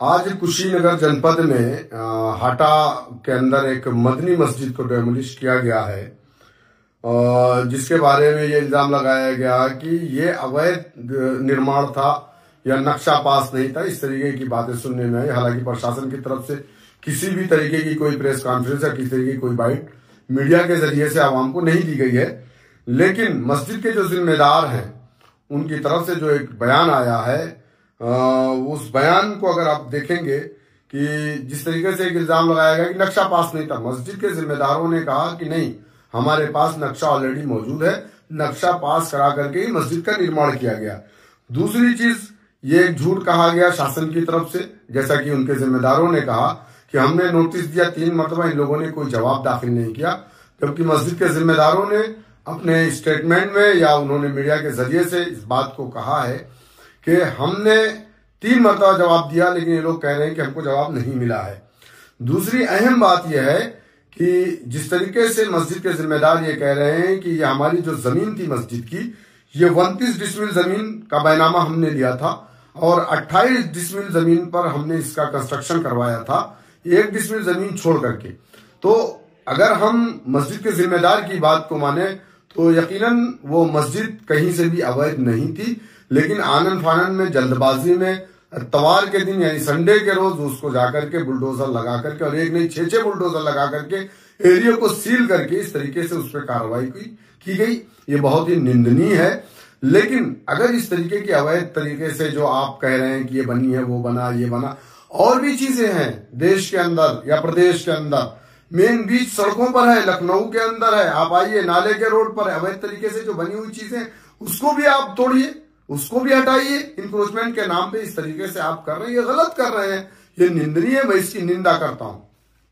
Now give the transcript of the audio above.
आज कुशीनगर जनपद में हाटा के अंदर एक मदनी मस्जिद को डेमोलिश किया गया है, जिसके बारे में ये इल्जाम लगाया गया कि ये अवैध निर्माण था या नक्शा पास नहीं था। इस तरीके की बातें सुनने में आई। हालांकि प्रशासन की तरफ से किसी भी तरीके की कोई प्रेस कॉन्फ्रेंस या किसी तरीके की कोई बाइट मीडिया के जरिए से आवाम को नहीं दी गई है, लेकिन मस्जिद के जो जिम्मेदार हैं उनकी तरफ से जो एक बयान आया है, उस बयान को अगर आप देखेंगे कि जिस तरीके से एक इल्जाम लगाया गया कि नक्शा पास नहीं था, मस्जिद के जिम्मेदारों ने कहा कि नहीं, हमारे पास नक्शा ऑलरेडी मौजूद है, नक्शा पास करा करके ही मस्जिद का निर्माण किया गया। दूसरी चीज, ये एक झूठ कहा गया शासन की तरफ से, जैसा कि उनके जिम्मेदारों ने कहा कि हमने नोटिस दिया 3 मरतबा, इन लोगों ने कोई जवाब दाखिल नहीं किया, जबकि मस्जिद के जिम्मेदारों ने अपने स्टेटमेंट में या उन्होंने मीडिया के जरिए से इस बात को कहा है कि हमने 3 मरतबा जवाब दिया, लेकिन ये लोग कह रहे हैं कि हमको जवाब नहीं मिला है। दूसरी अहम बात यह है कि जिस तरीके से मस्जिद के जिम्मेदार ये कह रहे हैं कि ये हमारी जो जमीन थी मस्जिद की, ये 29 डिसमिल जमीन का बैनामा हमने लिया था और 28 डिसमिल जमीन पर हमने इसका कंस्ट्रक्शन करवाया था, 1 डिसमिल जमीन छोड़ करके। तो अगर हम मस्जिद के जिम्मेदार की बात को माने तो यकीनन वो मस्जिद कहीं से भी अवैध नहीं थी, लेकिन आनन फानन में, जल्दबाजी में, इतवार के दिन यानी संडे के रोज उसको जाकर के बुलडोजर लगा करके, और एक नहीं 6 बुलडोजर लगा करके एरिया को सील करके इस तरीके से उस पर कार्रवाई की गई। ये बहुत ही निंदनीय है। लेकिन अगर इस तरीके की अवैध तरीके से जो आप कह रहे हैं कि ये बनी है, वो बना, ये बना, और भी चीजें हैं देश के अंदर या प्रदेश के अंदर, मेन बीच सड़कों पर है, लखनऊ के अंदर है, आप आइए नाले के रोड पर अवैध तरीके से जो बनी हुई चीजें, उसको भी आप तोड़िए, उसको भी हटाइए। इंक्रोचमेंट के नाम पे इस तरीके से आप कर रहे हैं, ये गलत कर रहे हैं, ये निंदनीय है, मैं इसकी निंदा करता हूं।